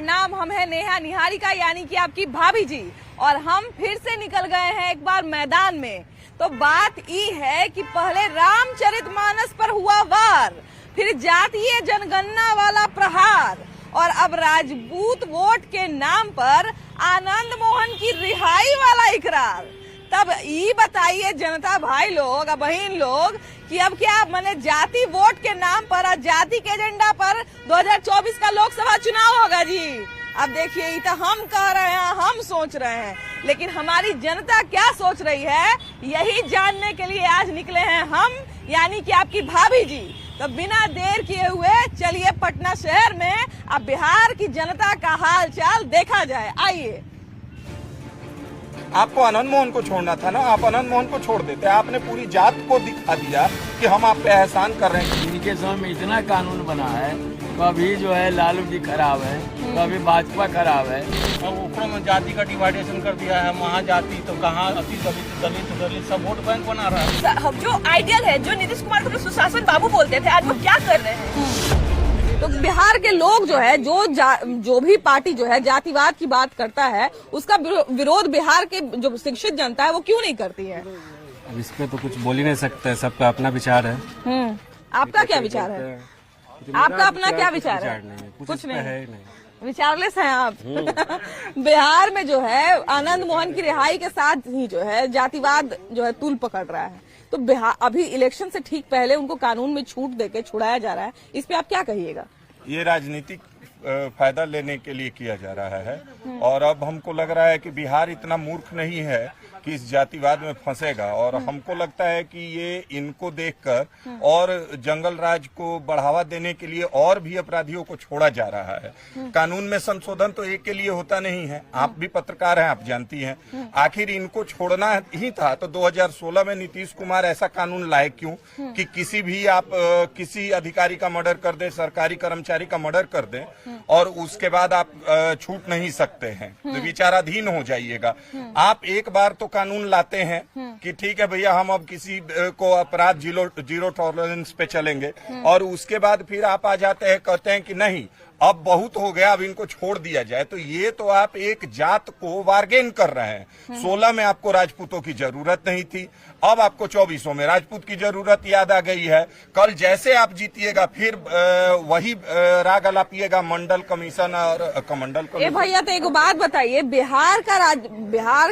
प्रणाम। हम है नेहा निहारिका यानी कि आपकी भाभी जी, और हम फिर से निकल गए हैं एक बार मैदान में। तो बात ये है कि पहले रामचरितमानस पर हुआ वार, फिर जातीय जनगणना वाला प्रहार, और अब राजपूत वोट के नाम पर आनंद मोहन की रिहाई वाला इकरार। तब ये बताइए जनता भाई लोग और बहन लोग कि अब क्या माने जाति वोट के नाम पर और जाति के एजेंडा पर 2024 का लोकसभा चुनाव होगा जी। अब देखिए ये तो हम कह रहे हैं, हम सोच रहे हैं, लेकिन हमारी जनता क्या सोच रही है यही जानने के लिए आज निकले हैं हम, यानी कि आपकी भाभी जी। तो बिना देर किए हुए चलिए पटना शहर में अब बिहार की जनता का हाल चाल देखा जाए। आइए। आपको आनंद मोहन को छोड़ना था ना, आप आनंद मोहन को छोड़ देते। आपने पूरी जात को दिखा दिया कि हम आप पे एहसान कर रहे हैं। इनके समय में इतना कानून बना है, कभी जो है लालू जी खराब है, कभी भाजपा खराब है, और ऊपर में जाति का डिवाइडेशन कर दिया है। वहाँ जाति तो कहाँ अति दलित दलित दलित सब वोट बैंक बना रहा है। हम जो आइडियल है, जो नीतीश कुमार को सुशासन बाबू बोलते थे, आज वो क्या कर रहे हैं? तो बिहार के लोग जो है जो भी पार्टी जो है जातिवाद की बात करता है, उसका विरोध बिहार के जो शिक्षित जनता है वो क्यों नहीं करती है? अब इस पे तो कुछ बोल ही नहीं सकते, सबका अपना विचार है। आपका क्या विचार है? आपका अपना क्या विचार है? कुछ नहीं, विचारलेस हैं आप। बिहार में जो है आनंद मोहन की रिहाई के साथ ही जो है जातिवाद जो है तूल पकड़ रहा है। तो बिहार अभी इलेक्शन से ठीक पहले उनको कानून में छूट देके छुड़ाया जा रहा है, इस पे आप क्या कहिएगा? ये राजनीतिक फायदा लेने के लिए किया जा रहा है, और अब हमको लग रहा है कि बिहार इतना मूर्ख नहीं है कि इस जातिवाद में फंसेगा। और हमको लगता है कि ये इनको देखकर और जंगल राज को बढ़ावा देने के लिए और भी अपराधियों को छोड़ा जा रहा है। कानून में संशोधन तो एक के लिए होता नहीं है, आप भी पत्रकार हैं, आप जानती हैं। आखिर इनको छोड़ना ही था तो 2016 में नीतीश कुमार ऐसा कानून लाए क्यों कि किसी भी आप किसी अधिकारी का मर्डर कर दें, सरकारी कर्मचारी का मर्डर कर दें और उसके बाद आप छूट नहीं सकते हैं, तो विचाराधीन हो जाइएगा। आप एक बार तो कानून लाते हैं कि ठीक है भैया हम अब किसी को अपराध जीरो टॉलरेंस पे चलेंगे, और उसके बाद फिर आप आ जाते हैं कहते हैं कि नहीं अब बहुत हो गया, अब इनको छोड़ दिया जाए। तो ये तो आप एक जात को बार्गेन कर रहे हैं। 16 में आपको राजपूतों की जरूरत नहीं थी, अब आपको 24 में राजपूत की जरूरत याद आ गई है। कल जैसे आप जीतिएगा फिर वही राग अलापिएगा मंडल कमीशन और कमंडल कमीशन। भैया तो एक बात बताइए, बिहार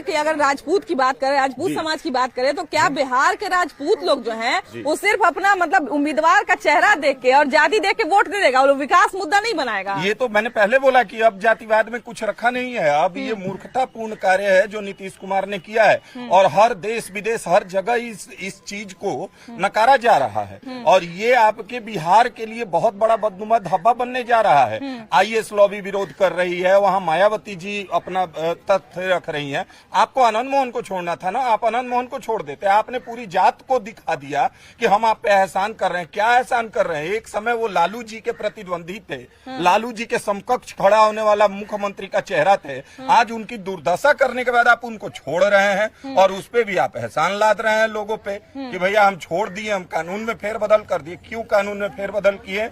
के अगर राजपूत की बात करें, राजपूत समाज की बात करें, तो क्या बिहार के राजपूत लोग जो हैं वो सिर्फ अपना मतलब उम्मीदवार का चेहरा देख के और जाति देख के वोट दे देगा, वो विकास मुद्दा नहीं बनाएगा? ये तो मैंने पहले बोला कि अब जातिवाद में कुछ रखा नहीं है। अब ये मूर्खतापूर्ण कार्य है जो नीतीश कुमार ने किया है, और हर देश विदेश हर जगह इस चीज को नकारा जा रहा है। और ये आपके बिहार के लिए बहुत बड़ा बदनुमा धब्बा बनने जा रहा है। आईएएस लॉबी विरोध कर रही है, वहाँ मायावती जी अपना तथ्य रख रही है। आपको आनंद मोहन को छोड़ना था ना, आप आनंद मोहन को छोड़ देते। आपने पूरी जात को दिखा दिया कि हम आप पे एहसान कर रहे हैं। क्या एहसान कर रहे हैं? एक समय वो लालू जी के प्रतिद्वंदी थे, लालू जी के समकक्ष खड़ा होने वाला मुख्यमंत्री का चेहरा थे। आज उनकी दुर्दशा करने के बाद आप उनको छोड़ रहे हैं, और उस पे भी आप एहसान लाद रहे हैं लोगों पे कि भैया हम छोड़ दिए, हम कानून में फेरबदल कर दिए। क्यों कानून में फेरबदल किए?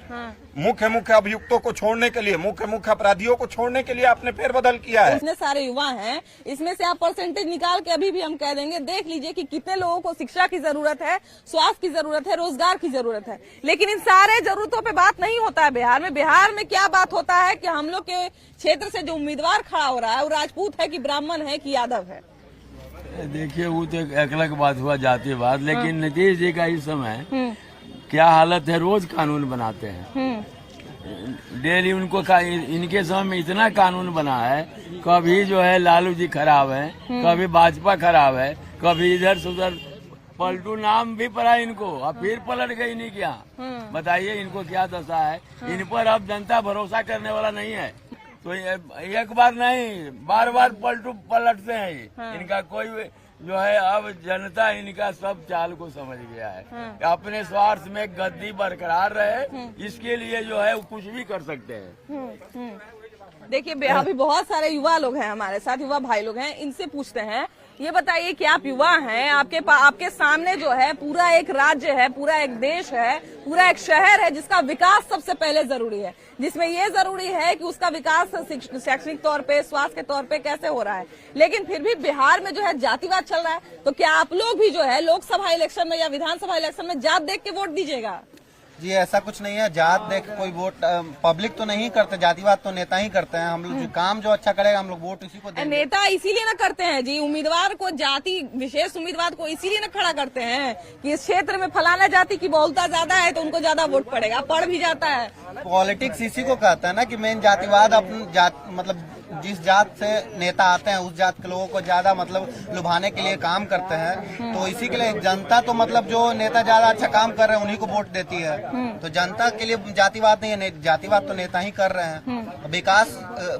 मुख्य अभियुक्तों को छोड़ने के लिए, मुख्य अपराधियों को छोड़ने के लिए आपने फेरबदल किया है। इतने सारे युवा हैं, इसमें से आप परसेंटेज निकाल के अभी भी हम कह देंगे, देख लीजिए कि कितने लोगों को शिक्षा की जरूरत है, स्वास्थ्य की जरूरत है, रोजगार की जरूरत है। लेकिन इन सारे जरूरतों पे बात नहीं होता है बिहार में। बिहार में क्या बात होता है कि हम लोग के क्षेत्र से जो उम्मीदवार खड़ा हो रहा है वो राजपूत है कि ब्राह्मण है कि यादव है? देखिए वो तो एक अलग बात हुआ जातिवाद, लेकिन नीतीश जी का इस समय क्या हालत है, रोज कानून बनाते हैं डेली। उनको इनके समय में इतना कानून बना है, कभी जो है लालू जी खराब है, कभी भाजपा खराब है, कभी इधर से उधर पलटू नाम भी पड़ा इनको, अब फिर पलट गई नहीं क्या? बताइए इनको क्या दशा है। इन पर अब जनता भरोसा करने वाला नहीं है, तो एक बार नहीं बार बार पलटते हैं। इनका कोई जो है अब जनता इनका सब चाल को समझ गया है। अपने स्वार्थ में गद्दी बरकरार रहे, इसके लिए जो है कुछ भी कर सकते हैं। देखिए अभी बहुत सारे युवा लोग हैं हमारे साथ, युवा भाई लोग हैं, इनसे पूछते हैं ये बताइए कि आप युवा हैं, आपके सामने जो है पूरा एक राज्य है, पूरा एक देश है, पूरा एक शहर है जिसका विकास सबसे पहले जरूरी है, जिसमें ये जरूरी है कि उसका विकास शैक्षणिक तौर पे, स्वास्थ्य के तौर पे कैसे हो रहा है। लेकिन फिर भी बिहार में जो है जातिवाद चल रहा है। तो क्या आप लोग भी जो है लोकसभा इलेक्शन में या विधानसभा इलेक्शन में जात देख के वोट दीजिएगा? जी ऐसा कुछ नहीं है, जात देख कोई वोट पब्लिक तो नहीं करते, जातिवाद तो नेता ही करते हैं। हम लोग जो काम जो अच्छा करेगा हम लोग वोट उसी को देंगे। नेता इसीलिए ना करते हैं जी, उम्मीदवार को, जाति विशेष उम्मीदवार को इसीलिए ना खड़ा करते हैं कि इस क्षेत्र में फलाना जाति की बहुलता ज्यादा है तो उनको ज्यादा वोट पड़ेगा, पड़ भी जाता है। पॉलिटिक्स इसी को कहता है ना कि मेन जातिवाद अपनी जात मतलब जिस जात से नेता आते हैं उस जात के लोगों को ज्यादा मतलब लुभाने के लिए काम करते हैं। तो इसी के लिए जनता तो मतलब जो नेता ज्यादा अच्छा काम कर रहे हैं उन्हीं को वोट देती है। तो जनता के लिए जातिवाद नहीं है, जातिवाद तो नेता ही कर रहे हैं।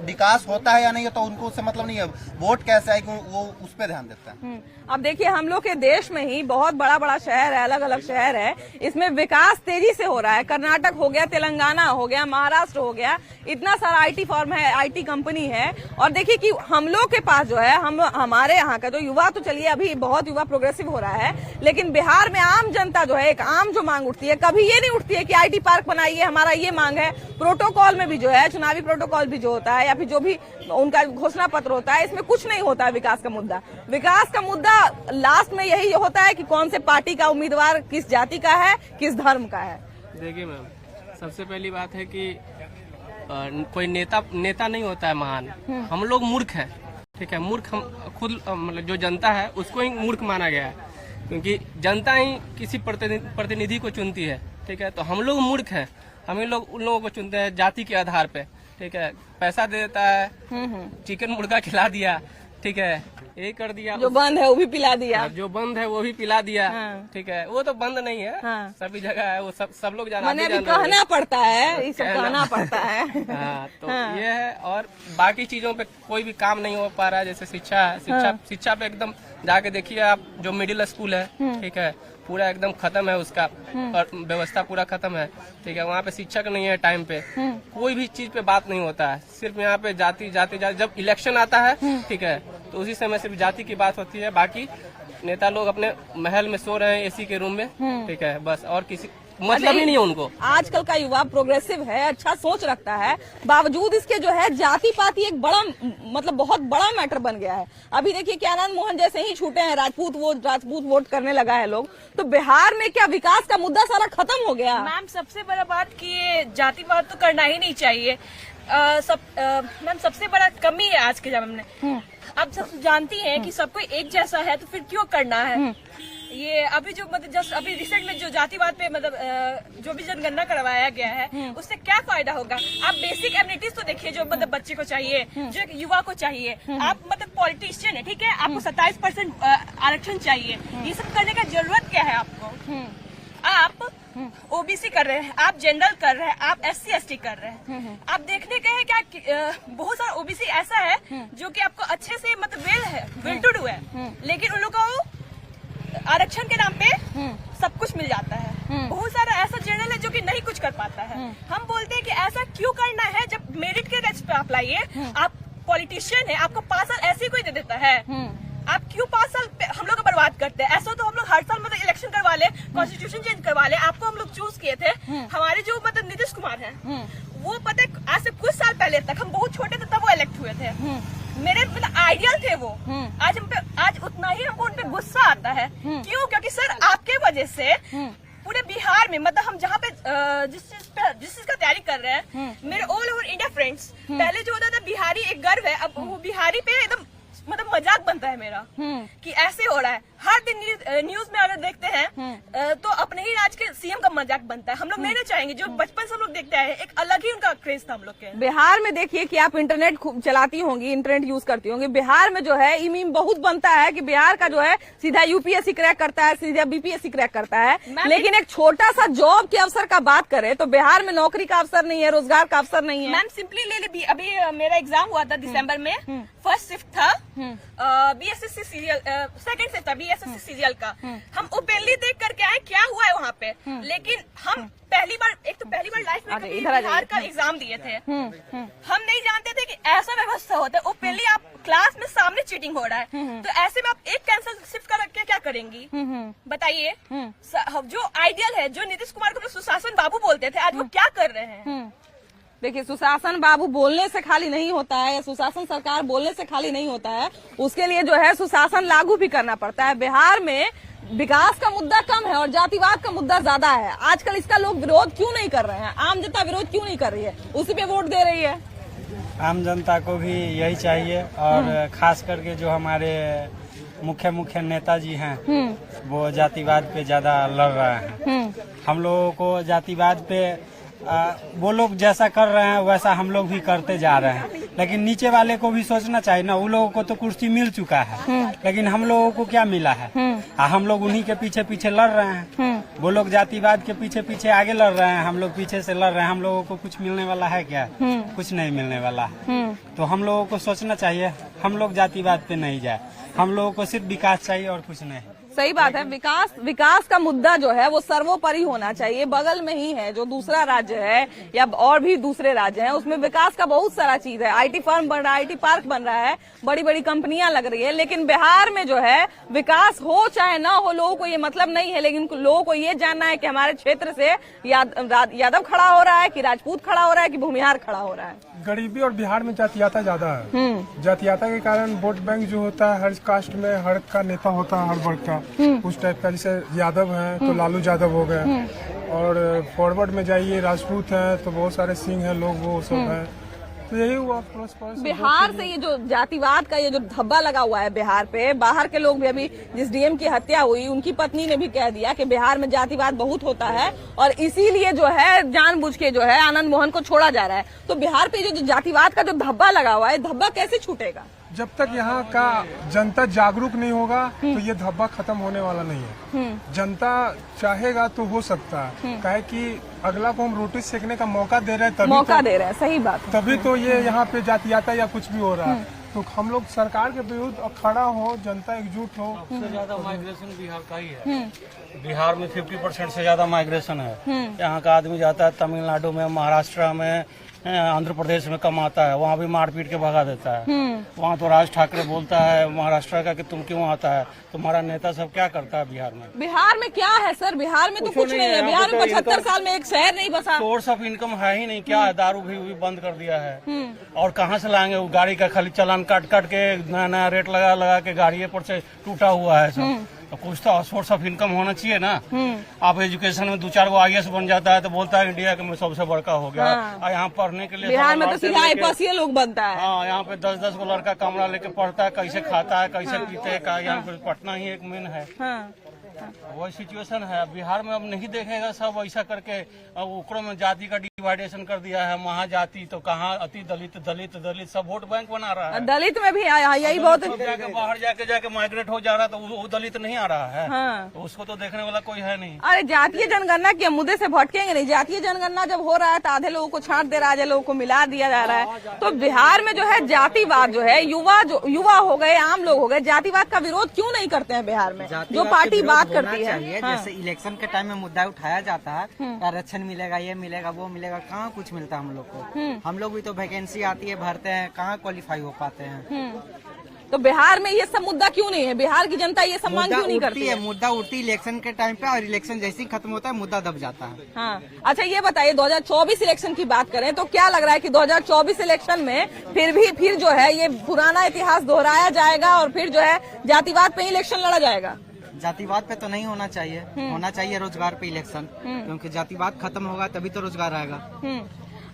विकास होता है या नहीं तो उनको उससे मतलब नहीं है, वोट कैसे आएगी वो उस पर ध्यान देता है। अब देखिए हम लोग के देश में ही बहुत बड़ा बड़ा शहर है, अलग अलग शहर है, इसमें विकास तेजी से हो रहा है। कर्नाटक हो गया, तेलंगाना हो गया, महाराष्ट्र हो गया, इतना सारा आईटी फर्म है, आईटी कंपनी है। और देखिए कि हम लोग के पास जो है, हमारे यहाँ का जो युवा, तो चलिए अभी बहुत युवा प्रोग्रेसिव हो रहा है, लेकिन बिहार में आम जनता जो है, एक आम जो मांग उठती है, कभी ये नहीं उठती है कि आईटी पार्क बनाइए, हमारा ये मांग है। प्रोटोकॉल में भी जो है, चुनावी प्रोटोकॉल भी जो होता है या फिर जो भी उनका घोषणा पत्र होता है, इसमें कुछ नहीं होता है विकास का मुद्दा। विकास का मुद्दा लास्ट में यही होता है कि कौन से पार्टी का उम्मीदवार किस जाति का है, किस धर्म का है। देखिए मैम, सबसे पहली बात है कि कोई नेता नहीं होता है महान, हम लोग मूर्ख हैं। ठीक है, मूर्ख हम खुद, मतलब जो जनता है उसको ही मूर्ख माना गया है, क्योंकि जनता ही किसी प्रतिनिधि को चुनती है। ठीक है, तो हम लोग मूर्ख हैं, हम ही लोग उन लोगों को चुनते हैं जाति के आधार पे। ठीक है, पैसा दे देता है, चिकन मुर्गा खिला दिया, ठीक है, यही कर दिया, जो बंद है वो भी पिला दिया, जो बंद है वो भी पिला दिया। हाँ। ठीक है, वो तो बंद नहीं है, हाँ। सभी जगह है वो, सब लोग जाना, मैंने अभी कहना पड़ता है, ये सब कहना पड़ता है। हाँ, तो हाँ। ये है। और बाकी चीजों पे कोई भी काम नहीं हो पा रहा है, जैसे शिक्षा है, शिक्षा पे एकदम जाके देखिए आप, जो मिडिल स्कूल है, ठीक है, पूरा एकदम खत्म है उसका, और व्यवस्था पूरा खत्म है। ठीक है, वहाँ पे शिक्षक नहीं है टाइम पे, कोई भी चीज पे बात नहीं होता है, सिर्फ यहाँ पे जाति। जब इलेक्शन आता है, ठीक है, तो उसी समय सिर्फ जाति की बात होती है। बाकी नेता लोग अपने महल में सो रहे हैं एसी के रूम में, ठीक है, बस, और किसी मतलब ही नहीं है उनको। आजकल का युवा प्रोग्रेसिव है, अच्छा सोच रखता है, बावजूद इसके जो है जाति पाति एक बड़ा, मतलब बहुत बड़ा मैटर बन गया है। अभी देखिए कि आनंद मोहन जैसे ही छूटे हैं, राजपूत वोट करने लगा है लोग। तो बिहार में क्या विकास का मुद्दा सारा खत्म हो गया? मैम सबसे बड़ा बात कि ये जातिवाद तो करना ही नहीं चाहिए। मैम सबसे बड़ा कमी है आज के जमाने में। आप सब जानती हैं कि सब कोई एक जैसा है, तो फिर क्यों करना है ये? अभी जो मतलब जस्ट अभी रिसेंट में जो जातिवाद पे मतलब जो भी जनगणना करवाया गया है, उससे क्या फायदा होगा? आप बेसिक एमिनिटीज तो देखिए, जो मतलब बच्चे को चाहिए, जो एक युवा को चाहिए। आप मतलब पॉलिटिशियन है, ठीक है, आपको 27% आरक्षण चाहिए। ये सब करने का जरूरत क्या है आपको? आप ओबीसी कर रहे हैं, आप जनरल कर रहे हैं, आप SC ST कर रहे हैं। आप देखने गए हैं क्या बहुत सारा ओबीसी ऐसा है जो कि आपको अच्छे से मतलब वेल टू डू है, लेकिन उन लोगों को आरक्षण के नाम पे सब कुछ मिल जाता है। बहुत सारा ऐसा जनरल है जो कि नहीं कुछ कर पाता है। हम बोलते हैं कि ऐसा क्यों करना है? जब मेरिट के बेस पे आप लाइए, आप पॉलिटिशियन है, आपको 5 साल ऐसे ही कोई दे देता है, आप क्यों 5 साल हम लोग बर्बाद करते हैं? ऐसा तो हम लोग हर साल मतलब इलेक्शन करवा ले, कॉन्स्टिट्यूशन चेंज करवा ले। आपको हम लोग चूज किए थे, हमारे जो मतलब नीतीश कुमार है, वो पता है आज से कुछ साल पहले तक, हम बहुत छोटे थे तब वो इलेक्ट हुए थे, मेरे मतलब आइडियल थे वो। आज उतना ही हमको उन पे गुस्सा आता है। क्यों? क्योंकि सर आपके वजह से पूरे बिहार में मतलब हम जहाँ पे जिस चीज का तैयारी कर रहे हैं, मेरे ऑल ओवर इंडिया फ्रेंड्स, पहले जो होता था बिहारी एक गर्व है, अब वो बिहारी पे एकदम मतलब मजाक बनता है मेरा कि ऐसे हो रहा है। हर दिन न्यूज में अगर देखते हैं तो अपने ही राज्य के सीएम का मजाक बनता है। हम लोग नहीं चाहेंगे, जो बचपन से हम लोग देखते आए, एक अलग ही उनका क्रेज था हम लोग के। बिहार में देखिए कि आप इंटरनेट चलाती होंगी, इंटरनेट यूज करती होंगी। बिहार में जो है मीम बहुत बनता है कि बिहार का जो है सीधा यूपीएससी क्रैक करता है, सीधा बीपीएससी क्रैक करता है। लेकिन एक छोटा सा जॉब के अवसर का बात करें तो बिहार में नौकरी का अवसर नहीं है, रोजगार का अवसर नहीं है। मैम सिंपली ले ली, अभी मेरा एग्जाम हुआ था दिसंबर में, फर्स्ट शिफ्ट था, BSSC सीरियल, सेकंड शिफ्ट था, एसएससी सीजीएल का, हम ओपनली देख करके आए क्या हुआ है वहाँ पे। लेकिन हम पहली बार लाइफ में कभी बिहार का एग्जाम दिए थे, हम नहीं जानते थे कि ऐसा व्यवस्था होता है। ओपनली आप क्लास में सामने चीटिंग हो रहा है, तो ऐसे में आप एक कैंसर शिफ्ट कर के क्या करेंगी बताइए। जो आइडियल है, जो नीतीश कुमार को सुशासन बाबू बोलते थे, आज वो क्या कर रहे हैं। देखिए, सुशासन बाबू बोलने से खाली नहीं होता है, या सुशासन सरकार बोलने से खाली नहीं होता है, उसके लिए जो है सुशासन लागू भी करना पड़ता है। बिहार में विकास का मुद्दा कम है और जातिवाद का मुद्दा ज्यादा है। आजकल इसका लोग विरोध क्यों नहीं कर रहे हैं, आम जनता विरोध क्यों नहीं कर रही है, उसी पे वोट दे रही है। आम जनता को भी यही चाहिए, और खास करके जो हमारे मुख्य नेताजी हैं वो जातिवाद पे ज्यादा लड़ रहे हैं। हम लोगों को जातिवाद पे वो लोग जैसा कर रहे हैं वैसा हम लोग भी करते जा रहे हैं, लेकिन नीचे वाले को भी सोचना चाहिए ना। उन लोगों को तो कुर्सी मिल चुका है, लेकिन हम लोगों को क्या मिला है। हम लोग उन्हीं के पीछे पीछे लड़ रहे हैं। वो लोग जातिवाद के पीछे पीछे आगे लड़ रहे हैं, हम लोग पीछे से लड़ रहे हैं। हम लोगों को कुछ मिलने वाला है क्या? कुछ नहीं मिलने वाला है। तो हम लोगों को सोचना चाहिए, हम लोग जातिवाद पे नहीं जाए, हम लोगों को सिर्फ विकास चाहिए और कुछ नहीं। सही बात है। विकास का मुद्दा जो है वो सर्वोपरि होना चाहिए। बगल में ही है जो दूसरा राज्य है या और भी दूसरे राज्य हैं, उसमें विकास का बहुत सारा चीज है। आईटी फर्म बन रहा है, आईटी पार्क बन रहा है, बड़ी बड़ी कंपनियां लग रही है, लेकिन बिहार में जो है विकास हो चाहे ना हो, लोगों को ये मतलब नहीं है। लेकिन लोगों को ये जानना है कि हमारे क्षेत्र से यादव खड़ा हो रहा है कि राजपूत खड़ा हो रहा है कि भूमिहार खड़ा हो रहा है। गरीबी और बिहार में जातियाता ज्यादा है। जातियाता के कारण वोट बैंक जो होता है, हर कास्ट में हर का नेता होता है, हर वर्ग का उस टाइप का। जैसे यादव है तो लालू यादव हो गए, और फॉरवर्ड में जाइए राजपूत है तो बहुत सारे सिंह है लोग, वो सब है। तो यही हुआ बिहार से। ये जो जातिवाद का ये जो धब्बा लगा हुआ है बिहार पे, बाहर के लोग भी, अभी जिस डीएम की हत्या हुई उनकी पत्नी ने भी कह दिया कि बिहार में जातिवाद बहुत होता है और इसीलिए जो है जानबूझ के जो है आनंद मोहन को छोड़ा जा रहा है। तो बिहार पे जो जातिवाद का जो धब्बा लगा हुआ है, धब्बा कैसे छूटेगा? जब तक यहाँ का जनता जागरूक नहीं होगा तो ये धब्बा खत्म होने वाला नहीं है। जनता चाहेगा तो हो सकता है, काहे कि अगला को हम रोटी सेकने का मौका दे रहे हैं, दे रहे हैं। सही बात है। तभी तो ये यहाँ पे जातियाता या कुछ भी हो रहा है। तो हम लोग सरकार के विरुद्ध खड़ा हो, जनता एकजुट हो। सबसे ज्यादा माइग्रेशन बिहार का ही है। बिहार में 50% से ज्यादा माइग्रेशन है। यहाँ का आदमी जाता है तमिलनाडु में, महाराष्ट्र में, आंध्र प्रदेश में कमाता है, वहाँ भी मारपीट के भगा देता है। वहाँ तो राज ठाकरे बोलता है महाराष्ट्र का कि तुम क्यों आता है, तुम्हारा नेता सब क्या करता है बिहार में। बिहार में क्या है सर? बिहार में तो कुछ नहीं है। बिहार में 75 साल में एक शहर नहीं बसा। सोर्स ऑफ इनकम है ही नहीं। क्या है, दारू भी बंद कर दिया है। और कहाँ से लाएंगे? वो गाड़ी का खाली चालान काट के नया नया रेट लगा के गाड़ी पर से टूटा हुआ है सब। तो कुछ तो सोर्स ऑफ इनकम होना चाहिए ना। आप एजुकेशन में 2-4 गो IAS बन जाता है तो बोलता है इंडिया के में सबसे बड़का हो गया। और यहाँ पढ़ने के लिए बिहार में तो सीधा IPS लोग बनता है। हाँ, यहाँ पे 10-10 गो लड़का कमरा लेके पढ़ता है, कैसे खाता है, कैसे पीते है। यहाँ पे पटना ही एक मेन है। वही सिचुएशन है बिहार में। अब नहीं देखेगा सब ऐसा करके। अब उकड़ों में जाति का डिवाइडेशन कर दिया है, महाजाति तो कहाँ अति दलित दलित सब वोट बैंक बना रहा है। दलित में भी आया, यही बहुत बाहर जाके माइग्रेट हो जा रहा है, तो वो दलित नहीं आ रहा है। तो उसको तो देखने वाला कोई है नहीं। अरे जातीय जनगणना के मुद्दे से भटकेंगे नहीं। जातीय जनगणना जब हो रहा है तो आधे लोगों को छांट दे रहा है, आधे लोगों को मिला दिया जा रहा है। तो बिहार में जो है जातिवाद जो है, युवा हो गए, आम लोग हो गए, जातिवाद का विरोध क्यों नहीं करते हैं बिहार में? जो पार्टी बात करती है, जैसे इलेक्शन के टाइम में मुद्दा उठाया जाता है, आरक्षण मिलेगा, ये मिलेगा, वो मिलेगा, कहाँ कुछ मिलता है हम लोग को। हम लोग भी तो वैकेंसी आती है, भरते हैं, कहाँ क्वालिफाई हो पाते हैं। तो बिहार में ये सब मुद्दा क्यों नहीं है? बिहार की जनता ये सब मांग क्यों नहीं करती है? मुद्दा उठती है इलेक्शन के टाइम पे, और इलेक्शन जैसे ही खत्म होता है मुद्दा दब जाता है। हाँ, अच्छा ये बताइए, 2024 इलेक्शन की बात करें तो क्या लग रहा है कि 2024 इलेक्शन में फिर जो है ये पुराना इतिहास दोहराया जाएगा और फिर जो है जातिवाद पे इलेक्शन लड़ा जाएगा? जातिवाद पे तो नहीं होना चाहिए। होना चाहिए रोजगार पे इलेक्शन, क्योंकि जातिवाद खत्म होगा तभी तो रोजगार आएगा।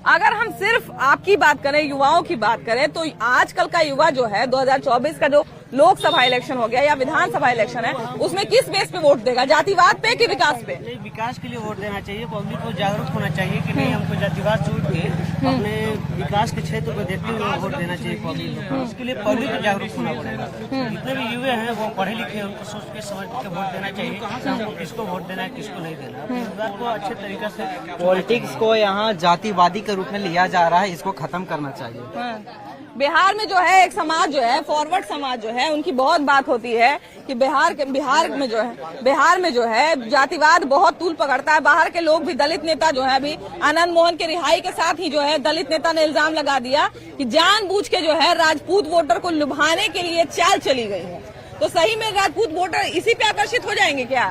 अगर हम सिर्फ आपकी बात करें, युवाओं की बात करें, तो आजकल का युवा जो है 2024 का जो लोकसभा इलेक्शन हो गया या विधानसभा इलेक्शन है, उसमें किस बेस पे वोट देगा? जातिवाद पे कि विकास पे? विकास के लिए वोट देना चाहिए। पब्लिक को जागरूक होना चाहिए कि नहीं, हमको जातिवाद छोड़ के अपने विकास के क्षेत्र को देखते हुए वोट देना चाहिए पब्लिक को। उसके लिए पब्लिक को जागरूक होना पड़ेगा। जितने भी युवा हैं वो पढ़े लिखे, उनको सोच के समझ के वोट देना चाहिए, हमको किसको वोट देना है, किसको नहीं देना। रोजगार को अच्छे तरीके से, पॉलिटिक्स को यहाँ जातिवादी के रूप में लिया जा रहा है, इसको खत्म करना चाहिए। बिहार में जो है एक समाज जो है, फॉरवर्ड समाज जो है, उनकी बहुत बात होती है कि बिहार में जो है जातिवाद बहुत तूल पकड़ता है। बाहर के लोग भी, दलित नेता जो है, अभी आनंद मोहन के रिहाई के साथ ही जो है दलित नेता ने इल्जाम लगा दिया कि जानबूझ के जो है राजपूत वोटर को लुभाने के लिए चाल चली गई है। तो सही में राजपूत वोटर इसी पे आकर्षित हो जाएंगे क्या?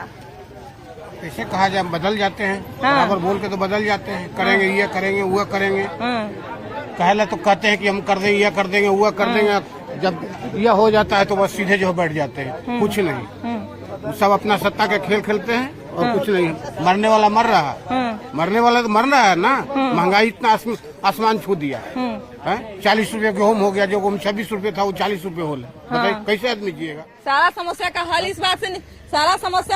कैसे कहा जाए, बदल जाते हैं, बराबर बोल के तो बदल जाते हैं, करेंगे ये करेंगे वो करेंगे, कहला तो कहते हैं कि हम कर देंगे, यह कर देंगे, वो कर देंगे। जब यह हो जाता है तो बस सीधे जो बैठ जाते हैं, कुछ नहीं। सब अपना सत्ता के खेल खेलते हैं और कुछ नहीं। मरने वाला मर रहा है, मरने वाला तो मर रहा है ना। महंगाई इतना आसमान छू दिया है। 40 रुपए गेहूँ हो गया, जो 26 रुपए था वो 40 रुपए हो बताइए कैसे आदमी जिएगा? सारा समस्या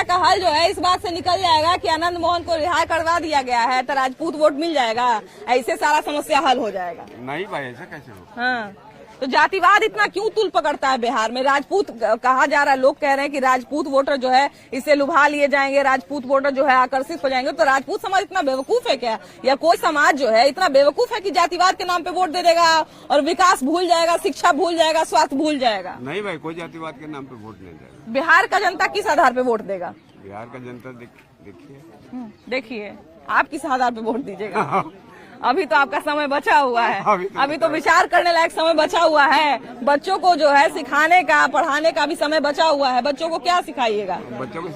का हल जो है इस बात से निकल जाएगा कि आनंद मोहन को रिहा करवा दिया गया है तो राजपूत वोट मिल जाएगा, ऐसे सारा समस्या हल हो जाएगा। नहीं भाई, ऐसा कैसे हो? हाँ, तो जातिवाद इतना क्यों तूल पकड़ता है बिहार में? राजपूत कहा जा रहा है, लोग कह रहे हैं कि राजपूत वोटर जो है इससे लुभा लिए जाएंगे, राजपूत वोटर जो है आकर्षित हो जाएंगे। तो राजपूत समाज इतना बेवकूफ है क्या, या कोई समाज जो है इतना बेवकूफ है कि जातिवाद के नाम पे वोट दे देगा और विकास भूल जाएगा, शिक्षा भूल जाएगा, स्वास्थ्य भूल जाएगा? नहीं भाई, कोई जातिवाद के नाम पे वोट नहीं देगा। बिहार का जनता किस आधार पे वोट देगा? बिहार का जनता देखिए आप किस आधार पे वोट दीजिएगा? अभी तो आपका समय बचा हुआ है, अभी तो विचार करने लायक समय बचा हुआ है। बच्चों को जो है सिखाने का, पढ़ाने का भी समय बचा हुआ है। बच्चों को क्या सिखाइएगा? बच्चों को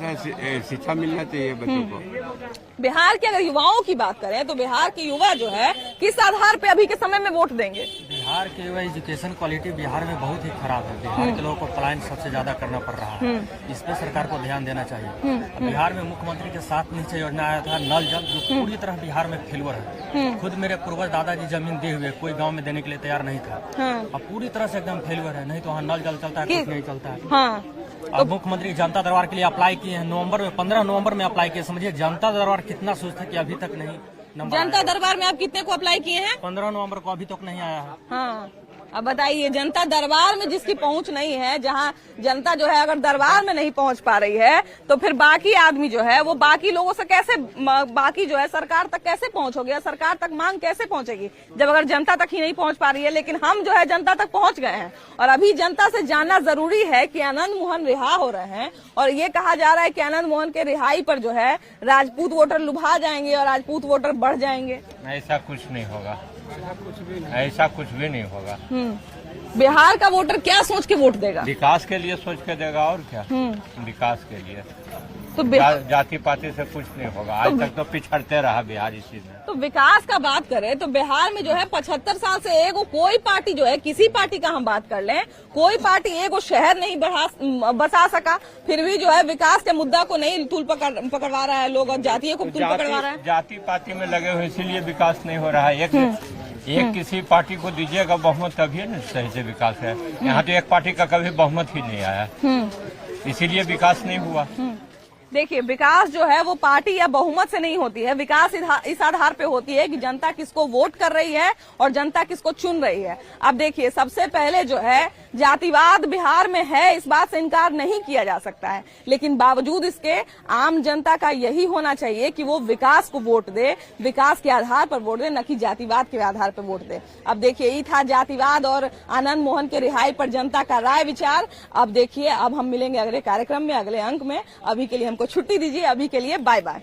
शिक्षा मिलना चाहिए बच्चों को। बिहार के अगर युवाओं की बात करें तो बिहार के युवा जो है किस आधार पे अभी के समय में वोट देंगे? बिहार के युवा एजुकेशन क्वालिटी बिहार में बहुत ही खराब है। बिहार के लोगों को पलायन सबसे ज्यादा करना पड़ रहा है। इस पे सरकार को ध्यान देना चाहिए। बिहार में मुख्यमंत्री के साथ नीचे योजना आया था नल जल, जो पूरी तरह बिहार में फेलवर है। खुद मेरे पूर्वज दादाजी जमीन दे हुए कोई गाँव में देने के लिए तैयार नहीं था। अब पूरी तरह से एकदम फेलवर है। नहीं तो वहाँ नल जल चलता है, कुछ नहीं चलता है। अब मुख्यमंत्री जनता दरबार के लिए अप्लाई किए हैं, नवंबर में 15 नवंबर में अप्लाई किए। समझिए जनता दरबार कितना सोच था कि अभी तक नहीं। जनता दरबार में आप कितने को अप्लाई किए हैं? 15 नवंबर को अभी तक नहीं आया है। हाँ, अब बताइए, जनता दरबार में जिसकी पहुंच नहीं है, जहां जनता जो है अगर दरबार में नहीं पहुंच पा रही है तो फिर बाकी आदमी जो है वो बाकी लोगों से कैसे, बाकी जो है सरकार तक कैसे पहुंचोगे? सरकार तक मांग कैसे पहुंचेगी जब अगर जनता तक ही नहीं पहुंच पा रही है? लेकिन हम जो है जनता तक पहुंच गए हैं और अभी जनता से जानना जरूरी है कि आनंद मोहन रिहा हो रहे हैं और ये कहा जा रहा है कि आनंद मोहन के रिहाई पर जो है राजपूत वोटर लुभा जाएंगे और राजपूत वोटर बढ़ जाएंगे। ऐसा कुछ नहीं होगा, ऐसा कुछ भी नहीं होगा। बिहार का वोटर क्या सोच के वोट देगा? विकास के लिए सोच के देगा और क्या। विकास के लिए तो जाति पाति से कुछ नहीं होगा। आज तक तो पिछड़ते रहा बिहार इसी में। तो विकास का बात करें तो बिहार में जो है 75 साल से एगो कोई पार्टी जो है, किसी पार्टी का हम बात कर लें, कोई पार्टी एगो शहर नहीं बसा सका। फिर भी जो है विकास के मुद्दा को नहीं तूल पकड़वा रहा है लोग और जातियों को तूल पकड़वा रहा है। जाति पाति में लगे हुए इसीलिए विकास नहीं हो रहा है। एक किसी पार्टी को दीजिएगा बहुमत तभी न सही से विकास है। यहाँ तो एक पार्टी का कभी बहुमत ही नहीं आया, इसीलिए विकास नहीं हुआ। देखिए, विकास जो है वो पार्टी या बहुमत से नहीं होती है। विकास इस आधार पे होती है कि जनता किसको वोट कर रही है और जनता किसको चुन रही है। अब देखिए, सबसे पहले जो है जातिवाद बिहार में है, इस बात से इनकार नहीं किया जा सकता है, लेकिन बावजूद इसके आम जनता का यही होना चाहिए कि वो विकास को वोट दे, विकास के आधार पर वोट दे, न कि जातिवाद के आधार पर वोट दे। अब देखिए, ये था जातिवाद और आनंद मोहन के रिहाई पर जनता का राय विचार। अब देखिए, अब हम मिलेंगे अगले कार्यक्रम में, अगले अंक में। अभी के लिए हमको छुट्टी दीजिए, अभी के लिए बाय बाय।